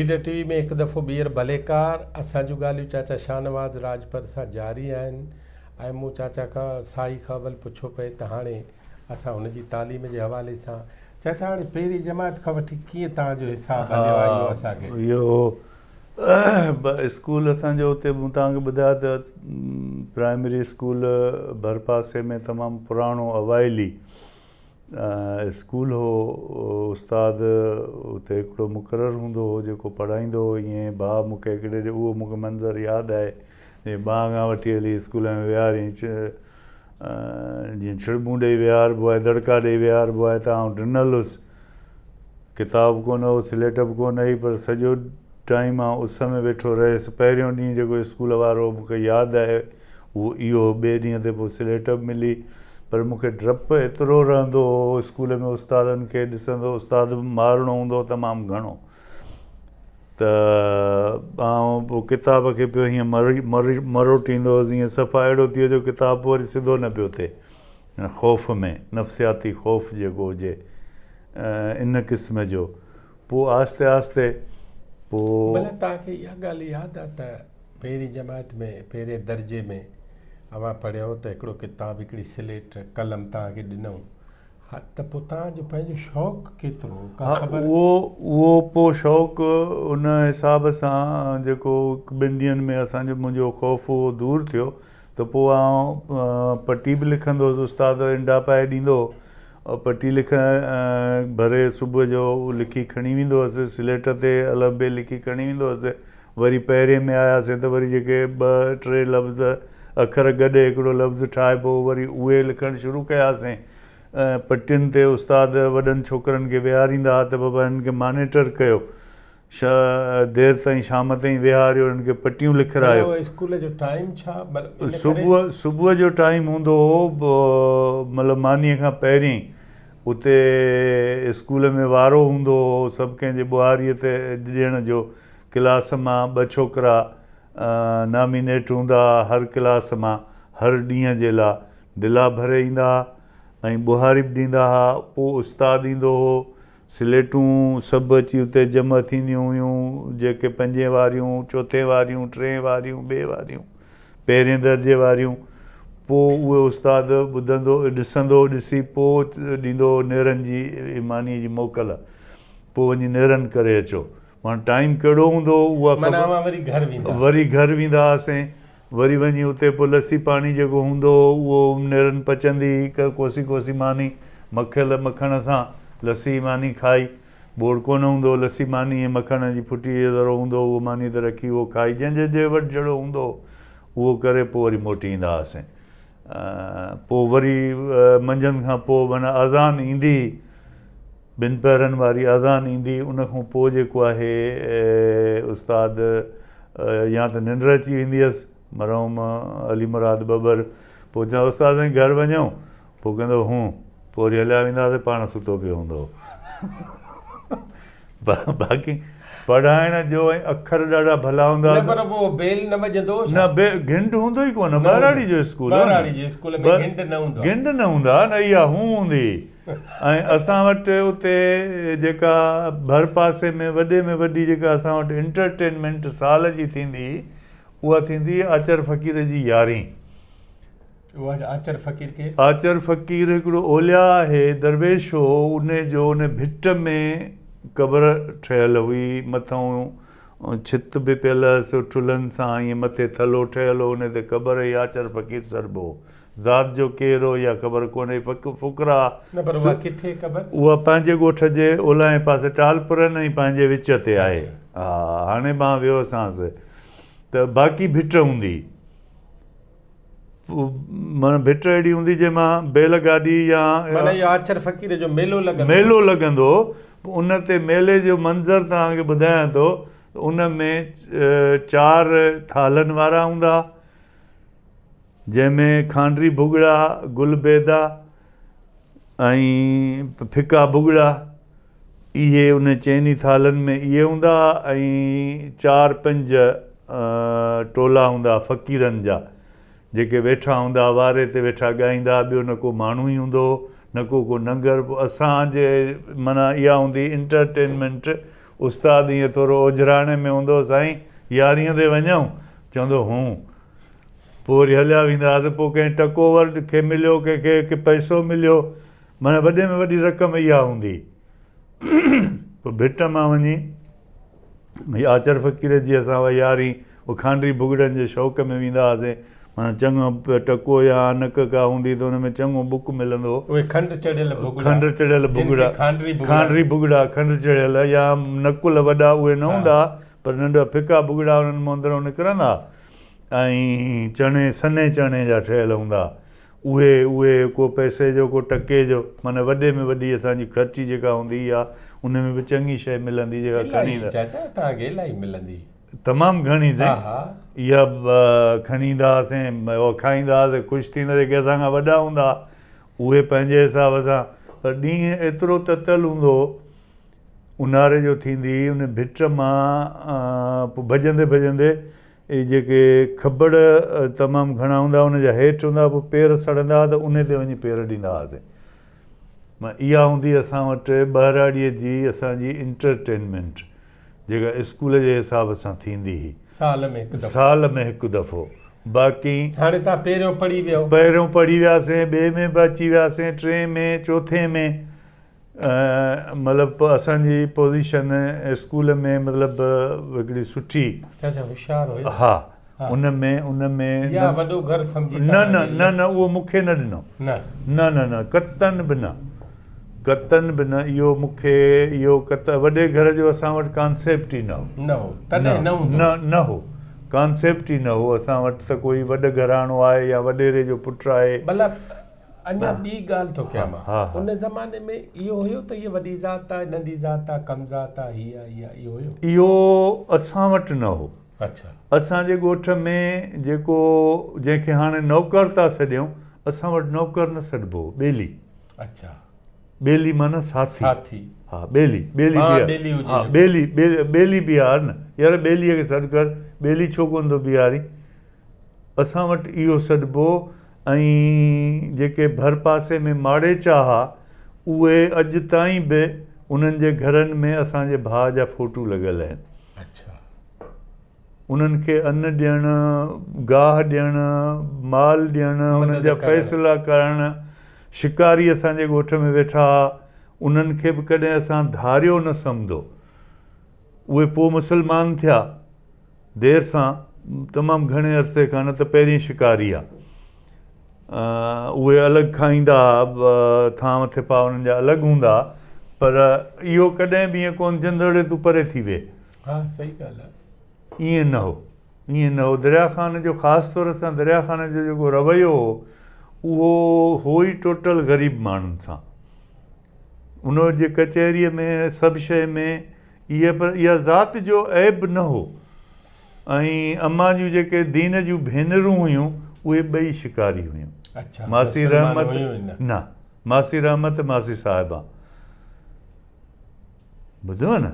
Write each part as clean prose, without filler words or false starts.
Leader TV में हिकु दफ़ो ॿीहर भलेकार असां जूं ॻाल्हियूं चाचा शाहनवाज़ राजपर सां जारी आहिनि ऐं मूं चाचा खां साई ख़बर पुछो पए त हाणे असां हुनजी तालीम जे हवाले सां चाचा हाणे पहिरीं जमात खां वठी कीअं तव्हांजो हिसाबु हलियो आहे इहो असांखे इहो स्कूल असांजो हुते मूं तव्हांखे ॿुधायो त प्राइमरी स्कूल भरपासे में तमामु पुराणो अवाइली स्कूल हो उस्ताद हुते हिकिड़ो मुक़ररु हूंदो हो जेको पढ़ाईंदो हो ईअं भाउ मूंखे हिकिड़े उहो मूंखे मंज़रु यादि आहे जीअं ॿांग वठी हली स्कूल में विहारीं जीअं छिड़बूं ॾेई विहारबो आहे दड़का ॾेई विहारबो आहे त आउं ॾिनल हुउसि किताब कोन हो स्लेट बि कोन हुई पर सॼो टाइम मां उस में वेठो रहियुसि पहिरियों ॾींहुं जेको स्कूल वारो मूंखे यादि आहे उहो इहो ॿिए ॾींहं ते पोइ स्लेट बि मिली पर मूंखे डपु एतिरो रहंदो हो स्कूल में उस्तादनि खे ॾिसंदो उस्ताद बि मारणो हूंदो तमामु घणो त आउं पोइ किताब खे पियो हीअं मरोटींदो हुउसि ईअं सफ़ा अहिड़ो थी वियो जो किताब वरी सिधो न पियो थिए ख़ौफ़ में नफ़्सियाती ख़ौफ़ जेको हुजे इन क़िस्म जो पोइ आहिस्ते आहिस्ते पोइ भले तव्हांखे इहा ॻाल्हि यादि आहे त पहिरीं जमात में पहिरें दर्जे में अवां पढ़ियो त हिकिड़ो किताबु हिकिड़ी स्लेट कलम तव्हांखे ॾिनऊं हा त पोइ तव्हांजो पंहिंजो शौक़ु केतिरो उहो पोइ शौक़ु उन हिसाब सां जेको ॿिनि ॾींहंनि में असांजो मुंहिंजो ख़ौफ़ उहो दूरि थियो त पोइ आउं पटी बि लिखंदो हुउसि उस्ताद इंडा पाए ॾींदो पटी भरे सुबुह जो लिखी खणी वेंदो हुअसि स्लेट ते अलॻि ॿिए लिखी खणी वेंदो हुअसि वरी पहिरें में आयासीं त वरी जेके ॿ टे लफ़्ज़ अखर गॾे हिकिड़ो लफ़्ज़ ठाहिबो वरी उहे लिखणु शुरू कयासीं पटियुनि ते उस्ताद वॾनि छोकिरनि खे विहारींदा हुआ त बाबा हिननि खे मॉनिटर कयो देरि ताईं शाम ताईं विहारियो हिननि खे पटियूं लिखारायो स्कूल जो टाइम छा सुबुह जो टाइम हूंदो हो मतिलबु मानीअ खां पहिरीं उते स्कूल में वारो हूंदो हो सभु कंहिंजे ॿुहारीअ ते ॾियण जो क्लास मां ॿ छोकिरा नॉमिनेट हूंदा हर क्लास मां हर ॾींहं जे लाइ दिला भरे ईंदा ऐं ॿुहारी बि ॾींदा हुआ पोइ उस्तादु ईंदो हो स्लेटूं सभु अची उते जमा थींदियूं हुयूं जेके 5 वारियूं 4 वारियूं 3 वारियूं 2 वारियूं पहिरें दर्जे वारियूं पोइ उहे उस्तादु ॿुधंदो ॾिसंदो ॾिसी पोइ ॾींदो नेरनि जी मानीअ जी मोकल पोइ वञी नेरनि करे अचो माना टाइम कहिड़ो हूंदो उहा वरी घर वेंदा हुआसीं वरी वञी उते पोइ लस्सी पाणी जेको हूंदो उहो नेरनि पचंदी कोसी कोसी मानी मखियल मखण सां लस्सी मानी खाई बोड़ कोन हूंदो लस्सी मानी ऐं मखण जी फुटी दरो हूंदो उहो मानी त रखी उहो खाई जंहिंजे जे वटि जहिड़ो हूंदो उहो करे पोइ वरी मोटी ईंदा हुआसीं पोइ वरी मंझंदि खां पोइ माना अज़ान ईंदी 2 पहरनि वारी अज़ान ईंदी उनखां पोइ जेको आहे उस्ताद या त निंड अची वेंदी हुअसि मरहूम अली मुराद बबर पोइ चयो उस्ताद साईं घर वञूं पोइ कंदो पोइ वरी हलिया वेंदा हुआसीं पाण सुतो पियो हूंदो बाक़ी पढ़ाइण जो ऐं अखर ॾाढा भला हूंदा न घिंड हूंदो ई कोन ॿाराड़ी जो स्कूल घिंड न हूंदा न इहा हूंदी ऐं असां वटि उते जेका भर पासे में वॾी जेका असां वटि एंटरटेनमेंट साल जी थींदी उहा थींदी आचर फ़क़ीर जी यारी आचर फ़क़ीर हिकिड़ो ओलिया आहे दरवेश हो उन भिट में क़बर ठहियल हुई मथां छित बि पियल हुअसि ठुलनि सां ईअं मथे थलो ठहियल हो उन ते क़बर ई आचर फ़क़ीर सरबो ज़ात जो केरु हो इहा ख़बर कोन्हे फ़ुकरा उहा पंहिंजे ॻोठ जे ओलाहे पासे टालपुरनि ऐं पंहिंजे विच ते आहे हा हाणे मां वियो हुअसांसि त बाक़ी भिट हूंदी माना भिट अहिड़ी हूंदी जंहिंमां बैल गाॾी या आचर फ़क़ीर जो मेलो लॻंदो उन ते मेले जो मंज़रु तव्हांखे ॿुधायां थो उन में 4 थालनि वारा हूंदा जंहिंमें खांडरी भुॻड़ा गुल बेदा ऐं फिका भुॻड़ा इहे उन चइनी थालनि में इहे हूंदा ऐं 4-5 टोला हूंदा फ़क़ीरनि जा जेके वेठा हूंदा वारे ते वेठा ॻाईंदा ॿियो न को माण्हू ई हूंदो न को नंगर असांजे माना इहा हूंदी इंटरटेनमेंट उस्तादु ईअं थोरो ओझराणे में हूंदो, साईं 11 ते वञूं, चवंदो हूं, पोइ वरी हलिया वेंदा हुआ। पोइ कंहिं टकोवर खे मिलियो, कंहिंखे पैसो मिलियो, माना वॾे में वॾी रक़म इहा हूंदी। पोइ भिट मां वञी भई आचर फ़क़ीर जी असां यारी उहो खांडरी भुॻड़नि जे शौक़ में वेंदा हुआसीं, माना चङो टको या अनक का हूंदी त हुन में चङो बुक मिलंदो, उहे खंडु चढ़ियल भुॻड़ा, खंडु चढ़ियल भुॻड़ा, खांडरी भुॻड़ा खंडु चढ़ियल या नकुल वॾा उहे न हूंदा, पर नंढा फिका भुॻड़ा हुननि मां अंदरों निकिरंदा, ऐं चणे सने चणे जा ठहियल हूंदा, उहे को पैसे जो को टके जो, माना वॾे में वॾी असांजी ख़र्ची जेका हूंदी आहे उन में बि चङी शइ मिलंदी जेका खणी ईंदा। तव्हांखे इलाही मिलंदी, तमामु घणी साईं, इहा खणी ईंदा हुआसीं, खाईंदा हुआसीं, ख़ुशि थींदा जेके असांखां वॾा हूंदा उहे पंहिंजे हिसाब सां। पर ॾींहुं एतिरो ततल हूंदो, ऊन्हारे जो थींदी, उन भिट मां पोइ भॼंदे भॼंदे जेके खॿड़ तमामु घणा हूंदा हुनजा हेठि हूंदा, पोइ पेर सड़ंदा हुआ त उन ते वञी पेर ॾींदा हुआसीं। मां इहा हूंदी असां वटि ॿाहिराड़ीअ जी असांजी इंटरटेनमेंट जेका स्कूल जे हिसाब सां थींदी हुई, साल में हिकु दफ़ो। बाक़ी हाणे तव्हां पहिरियों पढ़ी वियासीं, ॿिए में बि अची वियासीं, 3 में, 4 में, मतिलबु असांजी पोज़ीशन स्कूल में मतिलबु हिकिड़ी सुठी, होशियारु, हा, उन में वॾो घर सम्झी, न उहो मूंखे न ॾिनो, न कतन बि न, इहो मूंखे इहो वॾे घर जो असां वटि कॉन्सेप्ट ई न हो, कॉन्सेप्ट ई न हो असां वटि त कोई वॾ घराणो आहे या वॾेरे जो पुटु आहे। अञा ॿी ॻाल्हि थो कयां मां, उन ज़माने में इहो हुयो त इहा वॾी ज़ात आहे, नंढी ज़ात आहे, कम ज़ात आहे, इहो हुयो? इहो असां वटि न हो। अच्छा, असांजे ॻोठ में जेको जंहिंखे हाणे नौकर था सॾियूं, असां वटि नौकर न सॾिबो, ॿेली। अच्छा, ॿेली माना साथी, हा, ॿेली बि आहे न, यार ॿेलीअ खे सॾु कर, ॿेली छो कोन थो बीहारी, असां वटि इहो सॾिबो। ऐं जेके भर पासे में माड़े चाहा, उहे अॼु ताईं बि उन्हनि जे घरनि में असांजे भाउ जा फ़ोटू लॻियल आहिनि। अच्छा, उन्हनि खे अन्न ॾियणु, गाह ॾियणु, माल ॾियणु, उन्हनि जा फ़ैसिला करणु, शिकारी असांजे ॻोठ में वेठा, उन्हनि खे बि कॾहिं असां धारियो न सम्झो। उहे पोइ मुस्लमान थिया देरि सां, तमामु घणे अरसे खां, न त पहिरीं शिकारी आहे। उहे अलॻि खाईंदा, थां मथे पा उन्हनि जा अलॻि हूंदा, पर इहो कॾहिं बि ईअं कोन जंदड़े तूं परे थी वे, हा, सही ॻाल्हि आहे, ईअं न हो। दरिया ख़ान जो ख़ासि तौर सां दरिया ख़ान जो जेको रवैयो हो, उहो हो ई टोटल ग़रीब माण्हुनि सां। उनजे कचहरीअ में सभु शइ में इहा ज़ात जो ऐब न हो। ऐं अम्मा जूं जेके दीन जूं भेनरूं हुयूं, उहे ॿई शिकारी हुयूं। अच्छा, मासी रहमत न, मासी रहमत, मासी साहिबा, ॿुधो न।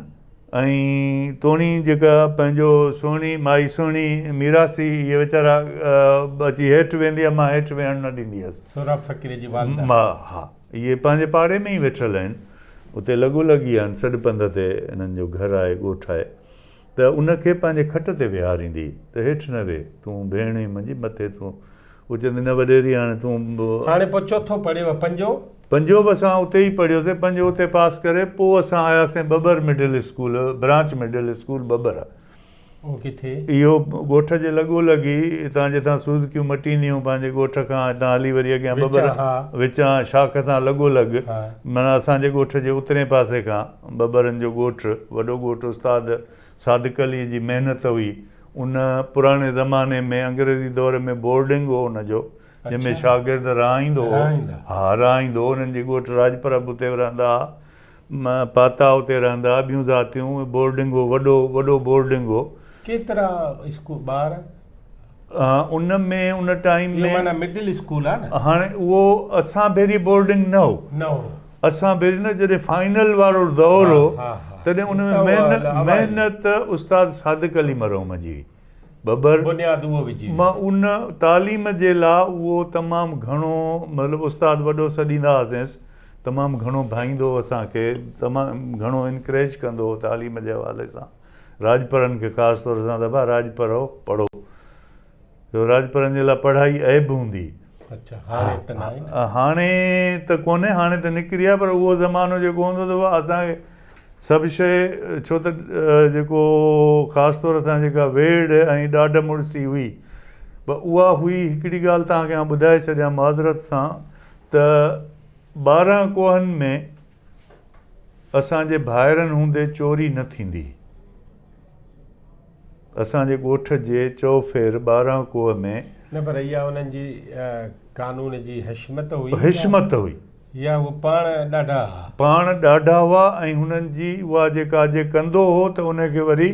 ऐं तोणी जेका पंहिंजो सुहिणी माई, सुहिणी मीरासी, इहे वीचारा अची हेठि वेंदी आहे, मां हेठि वेहणु न ॾींदी हुअसि। हा, इहे पंहिंजे पाड़े में ई वेठल आहिनि, उते लॻोलॻी आहिनि, सॾु पंध ते हिननि जो घरु आहे, ॻोठु आहे, त उनखे पंहिंजे खट ते विहारींदी त हेठि न वेह, तूं भेण मुंहिंजी, मथे तूं। उहो चवंदी न वॾेरी, हाणे तूं। हाणे पोइ चोथों पढ़ियो, पंजो बि असां उते ई पढ़ियोसीं, पंजो उते पास करे पोइ असां आयासीं Babar middle school, branch middle school Babar. इहो ॻोठ जे लॻोलॻी, हितां जितां सूज़कियूं मटींदियूं पंहिंजे ॻोठ खां, हितां हली वरी अॻियां बबर विचां शाख सां लॻोलॻि, माना असांजे ॻोठ जे उतरे पासे खां बबरनि जो ॻोठु, वॾो ॻोठु, उस्ताद सादिक अली जी महिनत हुई। उन पुराणे ज़माने में अंग्रेज़ी दौर में बोर्डिंग हो हुनजो, जंहिंमें शागिर्द रहाईंदो हो, हा, रहाईंदो हो। हुननि जी ॻोठु राजप्रभ उते रहंदा हुआ, पाता उते रहंदा हुआ, ॿियूं ज़ातियूं, बोर्डिंग हो, वॾो बोर्डिंग हो। केतिरा स्कूल ॿार उन में, उन टाइम में मिडिल स्कूल आहे न? हाणे उहो असां भेरी बोर्डिंग न हो, असां भेरी न, जॾहिं फाइनल वारो दौर हो, तॾहिं उन में महिनत उस्ताद सादिक अली मरहूम जी बबर, मां उन तालीम जे लाइ उहो तमामु घणो, मतिलबु उस्ताद वॾो सॾींदा हुआसीं तमामु घणो भाईंदो असांखे, तमामु घणो इनकरेज कंदो तालीम जे हवाले सां। राजपरनि खे ख़ासि तौर सां दफ़ा राजपर पढ़ो, छो राजपरनि जे लाइ पढ़ाई ऐब हूंदी। अच्छा, हाणे त न आहे न। हाणे त कोन्हे, हाणे त निकिरी आहे, पर उहो ज़मानो जेको हूंदो अथव असांखे सभु शइ, छो त जेको ख़ासि तौर सां जेका वेड़ ऐं ॾाढ मुड़सी हुई, पर उहा हुई। हिकिड़ी ॻाल्हि तव्हांखे आउं ॿुधाए छॾियां माज़रत सां, त 12 कोहनि में असांजे भाइरनि हूंदे चोरी न थींदी। असांजे ॻोठ जे चौफेर 12 कोह में न, पर इहा उन्हनि जी कानून जी हिशमत हुई। हिशमत हुई, या उहो पाण ॾाढा हुआ, ऐं हुननि जी उहा जेका जे कंदो हो त उनखे वरी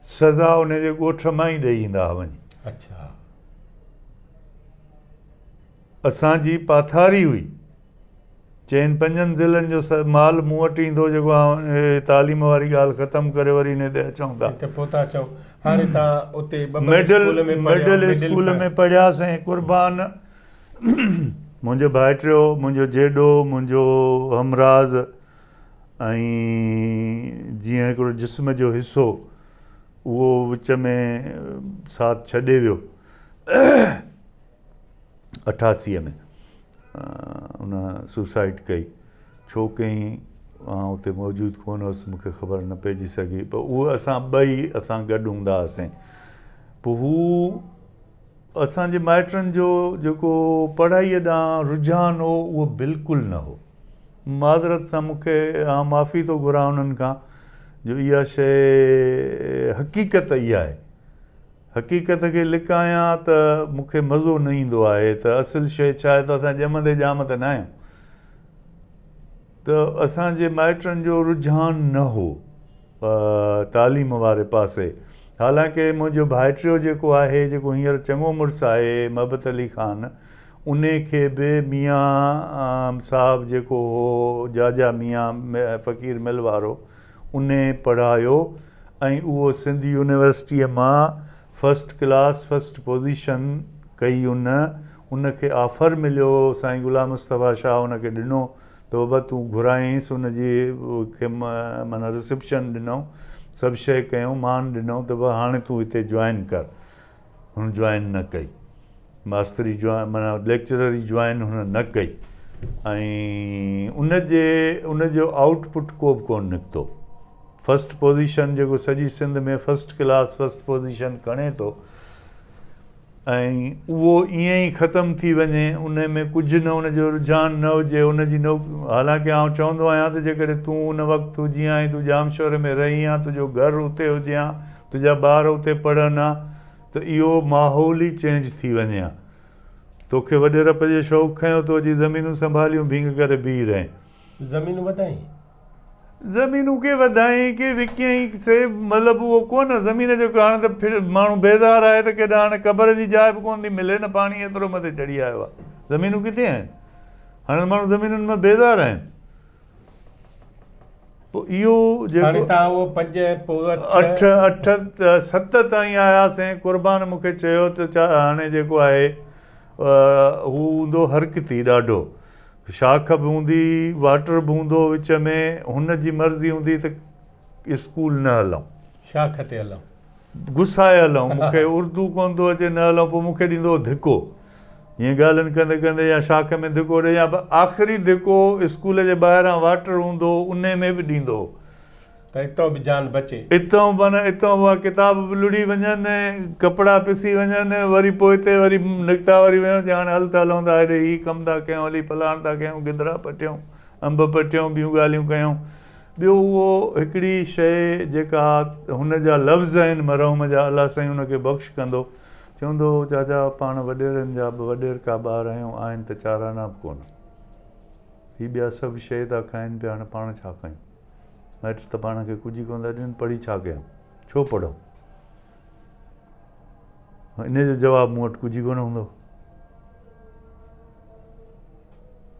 सज़ा उनजे ॻोठ मां ई ॾेई ईंदा हुआ वञी। अच्छा, असांजी पाथारी हुई, चइनि 5 ज़िलनि जो माल मूं वटि ईंदो, जेको तालीम वारी ॻाल्हि ख़तमु करे वरी हिन ते अचूं था। पोइ था चऊं हाणे तव्हां उते मिडल स्कूल में पढ़ियासीं। कुर्बान मुंहिंजो भाइटियो, मुंहिंजो जेॾो, मुंहिंजो हमराज़, ऐं जीअं हिकिड़ो जिस्म जो हिसो उहो विच में साथ छॾे वियो 88 में। उन सुसाइड कई। छो कई मां उते मौजूदु कोन हुउसि, मूंखे ख़बर न पइजी सघी, पर उहे असां ॿई गॾु हूंदा हुआसीं। पोइ हू असांजे माइटनि जो जेको पढ़ाईअ ॾांहुं रुझान हो उहो बिल्कुलु न हो। माज़रत सां मूंखे माफ़ी थो घुरां उन्हनि खां, जो इहा शइ हक़ीक़त इहा आहे। हक़ीक़त खे लिकायां त मूंखे मज़ो न ईंदो आहे, त असुलु शइ छा आहे त असां ॼमंदे ॼाम त न आहियूं। त असांजे माइटनि जो रुझान न हो तालीम वारे पासे। हालांकि मुंहिंजो भाइटियो जेको आहे, जेको हींअर चङो मुड़ुसु आहे, महबत अली ख़ान, उन खे बि मियां साहब जेको हो, जाजा मियां फ़क़ीर मिल वारो, उन पढ़ायो, ऐं उहो सिंधी यूनिवर्सिटीअ मां फस्ट क्लास फस्ट पोज़ीशन कई। उनखे ऑफर मिलियो, साईं गुलाम मुस्तफ़ा शाह उनखे ॾिनो त बाबा तूं घुराईंसि, उनजी खे माना रिसेप्शन ॾिनऊं, सभु शइ कयूं, मान ॾिनऊं त बाबा हाणे तूं हिते जॉइन कर। हुन जॉइन न कई, मास्तरी जॉइन माना लेक्चररी जॉइन हुन न कई, ऐं उनजो आउटपुट को बि कोन निकितो। फस्ट पोज़ीशन जेको सॼी सिंध में फस्ट क्लास फस्ट पोज़ीशन खणे थो, ऐं उहो ईअं ई ख़तमु थी वञे, उन में कुझु न उनजो रुझान न हुजे, उनजी हालांकि आउं चवंदो आहियां त जेकॾहिं तूं उन वक़्तु हुजी आहीं, तूं जामशोर में रही आहीं, तुंहिंजो घरु उते हुजे हा, तुंहिंजा ॿार उते पढ़नि हा, त इहो माहौल ई चेंज थी वञे हा। तोखे वॾे रब जे शौक़ु खयों, तो अॼु ज़मीनूं संभालियूं, भींग करे बीह रहे। ज़मीनूं वधाई, ज़मीनूं के वधाई के विकियईं से, मतिलबु उहो कोन ज़मीन जो हाणे त फिर माण्हू बेज़ार आहे त केॾा हाणे क़बर जी जाइ बि कोन थी मिले न, पाणी एतिरो मथे चढ़ी आयो आहे, ज़मीनूं किथे आहिनि? हाणे माण्हू ज़मीनुनि में बेज़ार आहिनि। पोइ इहो जेको 7 ताईं आयासीं, कुर्बान मूंखे चयो त हाणे जेको आहे हू हूंदो हरकती ॾाढो, शाख बि हूंदी, वाटर बि हूंदो विच में, हुन जी मर्ज़ी हूंदी त स्कूल न हलूं, शाख ते हलूं, गुसाए हलूं, मूंखे उर्दू कोन थो अचे, न हलूं, पोइ मूंखे ॾींदो धिको, हीअं ॻाल्हियुनि कंदे कंदे या शाख में धिको ॾे, या आख़िरी धिको स्कूल जे ॿाहिरां वाटर हूंदो उन में बि ॾींदो, त हितां बि जान बचे। हितां माना हितां किताब बि लुड़ी वञनि, कपिड़ा पिसी वञनि, वरी पोइ हिते वरी निकिता, वरी वियो हाणे हल था हलूं था हेॾे, हीअ कमु था कयूं, हली फलाण था कयूं, गिदरा पटियूं, अंब पटियूं, ॿियूं ॻाल्हियूं कयूं। ॿियो उहो हिकिड़ी शइ जेका हुनजा लफ़्ज़ आहिनि मरहूम जा, अलाह साईं हुनखे बख़्श कंदो, चवंदो चाचा पाण वॾेरनि जा वॾेर का ॿार आहियूं, आहिनि त चाराना बि कोन, हीअ ॿिया सभु शइ था खाइनि पिया, हाणे पाण छा कयूं? माइट त पाण खे कुझु कोन था ॾियनि, पढ़ी छा कयूं, छो पढ़ूं? इन जो जवाबु मूं वटि कुझु कोन हूंदो।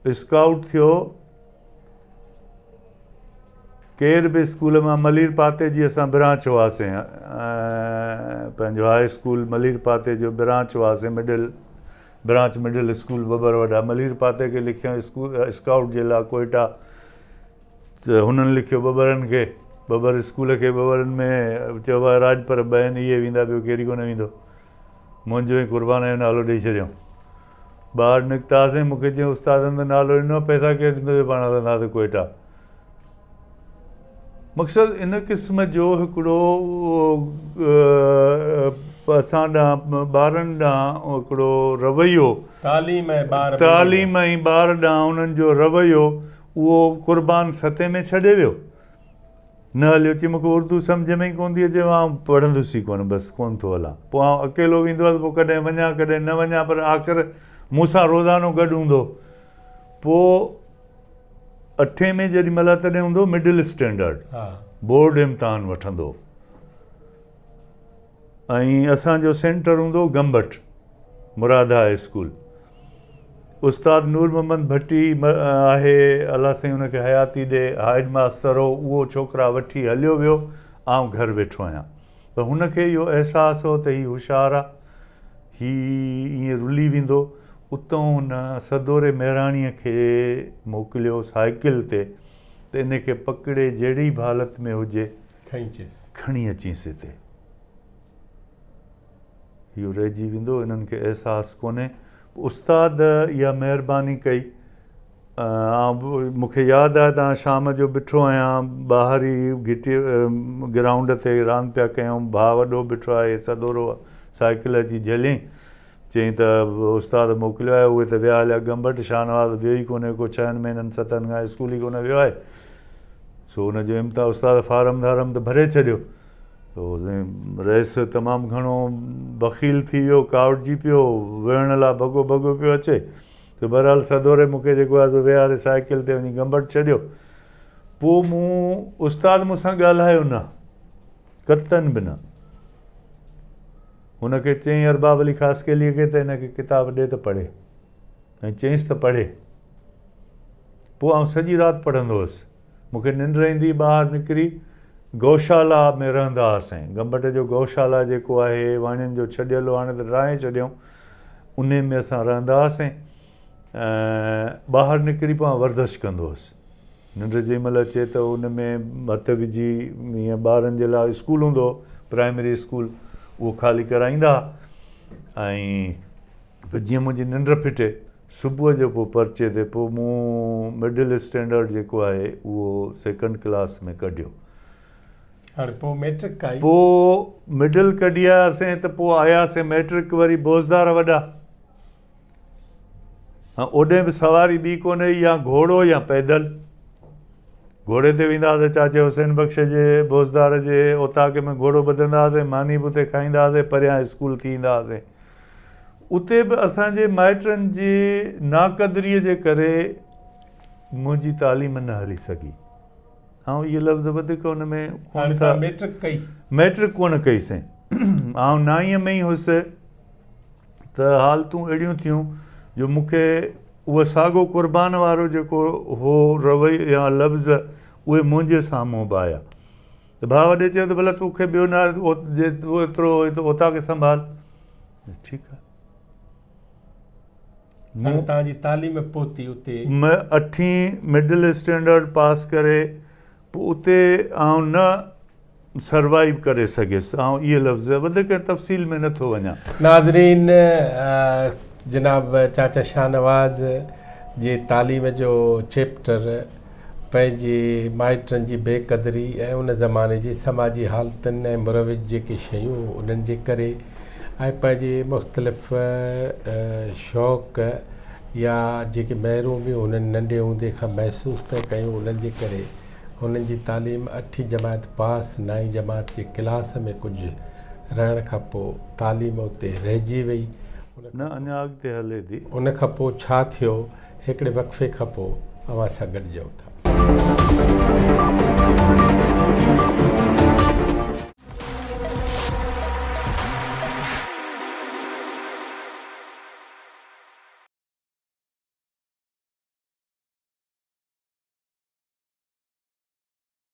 स्काउट थियो, केर बि स्कूल मां मलीर पाते जी असां ब्रांच हुआसीं, पंहिंजो हाई स्कूल मलीर पाते जो ब्रांच हुआसीं, मिडिल ब्रांच मिडिल स्कूल बबर वॾा मलीर पाते खे लिखियऊं स्काउट जे लाइ कोयटा, त हुननि लिखियो बबरनि खे, बबर स्कूल खे, बबरनि में चयो आहे राजपर ॿ इहे वेंदा, ॿियो केरु कोन वेंदो, मुंहिंजो ई कुर्बान जो नालो ॾेई छॾियऊं। ॿाहिरि निकितासीं, मूंखे चयऊं उस्तादनि त नालो ॾिनो, पैसा केरु ॾींदो, पाण हलंदासीं कोयटा। मक़सदु इन क़िस्म जो हिकिड़ो असां ॾांहुं ॿारनि ॾांहुं हिकिड़ो रवैयो, तालीम ऐं ॿार ॾांहुं उन्हनि जो रवैयो उहो कुर्बान सते में छॾे वियो, न हलियो। चई मूंखे उर्दू सम्झ में ई कोन थी अचे, मां पढ़ंदुसि ई कोन, बसि कोन थो हलां। पोइ आउं अकेलो वेंदो हुअसि, पोइ कॾहिं वञा कॾहिं न वञा, पर आख़िर मूंसां रोज़ानो गॾु हूंदो। पोइ 8 में जेॾी महिल तॾहिं हूंदो मिडिल स्टैंडर्ड, बोर्ड इम्तिहान वठंदो, ऐं असांजो सेंटर हूंदो गंबट मुरादा स्कूल। उस्ताद नूर मोहम्मद भट्टी आहे, अलाह साईं हुनखे हयाती ॾे, हेड मास्तर हो, उहो छोकिरा वठी हलियो वियो, आउं घरु वेठो आहियां। त हुनखे इहो अहसासु हो त हीउ होशियारु आहे, हीउ ईअं रुली वेंदो। उतां हुन सदोरे महिराणीअ खे मोकिलियो साइकिल ते, त इनखे पकिड़े जहिड़ी बि हालत में हुजे खणी अचीसि हिते, इहो रहिजी वेंदो, इन्हनि खे अहसासु कोन्हे। उस्ताद इहा महिरबानी कई। मूंखे यादि आहे, तव्हां शाम जो बीठो आहियां ॿाहिरि ई घिटी ग्राउंड ते रांदि पिया कयूं, भाउ वॾो बीठो आहे, सदोरो साइकिल जी झलियईं, चई त उस्ताद मोकिलियो आहे, उहे त विया हलिया गंबट, शाहनवाज़ वियो ई कोन्हे, को 6 महीननि 7 खां स्कूल ई कोन वियो आहे। सो हुनजो इम्तिहान उस्ताद फारम धारम त भरे छॾियो, रहिस तमामु घणो बख़ील थी वियो, कावड़जी पियो, विहण लाइ भॻो पियो अचे। त बहरहाल सदोरे मूंखे जेको आहे सो विहारे साइकिल ते वञी गंबट छॾियो। पोइ उस्ताद मूंसां ॻाल्हायो न, कतनि बि न। हुनखे चईं अरबाब अली ख़ासकेलीअ खे त हिनखे किताब ॾे त पढ़े, ऐं चईंसि त पढ़े। पोइ आउं सॼी राति पढ़ंदो हुअसि, मूंखे निंड ईंदी। ॿाहिरि निकिरी गौशाला में रहंदा हुआसीं, गंबट जो गौशाला जेको आहे वाणियुनि जो छॾियल हो, हाणे त ड्राहे छॾियऊं, उन में असां रहंदा हुआसीं। ॿाहिरि निकिरी पोइ वर्जिश कंदो हुअसि, निंड जेॾी महिल अचे त उन में हथु विझी, ईअं ॿारनि जे लाइ स्कूल हूंदो हो, प्राइमरी स्कूल, उहो ख़ाली कराईंदा। ऐं जीअं मुंहिंजी निंड फिटे, सुबुह जो पोइ पर्चे ते पोइ मूं मिडिल स्टैंडर्ड जेको आहे उहो 2nd क्लास में कढियो। हाणे पोइ मैट्रिक कई, पोइ मिडिल कढी आयासीं, त पोइ आयासीं मैट्रिक वरी बोज़दार वॾा। हा, ओॾे बि सवारी ॿी कोन्हे, या घोड़ो या पैदल। घोड़े ते वेंदा हुआसीं, चाचे हुसैन बख़्श जे बोज़दार जे ओताके में घोड़ो ॿधंदा हुआसीं, मानी बि उते खाईंदा हुआसीं, परियां स्कूल थी ईंदा हुआसीं। उते बि असांजे माइटनि जी नाक़दरीअ जे करे मुंहिंजी तालीम न हली सघी। ऐं इहे लफ़्ज़ वधीक हुन में कोन था। मैट्रिक कोन कईसीं, ऐं 9 में ई हुयुसि, त हालतूं अहिड़ियूं थियूं जो मूंखे उहो साॻो क़ुर्बान वारो जेको हो रवैयो या लफ़्ज़, उहे मुंहिंजे साम्हूं बि आया। त भाउ वॾे चयो त भला तोखे ॿियो न एतिरो ओता खे संभाल, ठीकु आहे। तव्हांजी तालीम पहुती उते, 8वीं मिडिल स्टैंडर्ड पास करे पोइ उते आउं न सर्वाइव करे सघियुसि। ऐं इहे लफ़्ज़ वधीक तफ़सील में नथो वञा। नाज़रीन, जनाब चाचा शाहनवाज़ जे तालीम जो चैप्टर पंहिंजे माइटनि जी बेक़दरी ऐं उन ज़माने जी समाजी हालतुनि ऐं मुरविज जेके शयूं उन्हनि जे करे, ऐं पंहिंजे मुख़्तलिफ़ शौक़ु या जेके महिरूमियूं उन्हनि नंढे हूंदे खां महसूसु पिया कयूं, उन्हनि जे करे हुननि जी तालीम 8वीं जमात पास, 9वीं जमात जे क्लास में कुझु रहण खां पोइ तालीम उते रहिजी वई, न अञा अॻिते हले थी। उन खां पोइ छा थियो, हिकिड़े वक़फ़े खां पोइ अवां सां गॾिजूं था।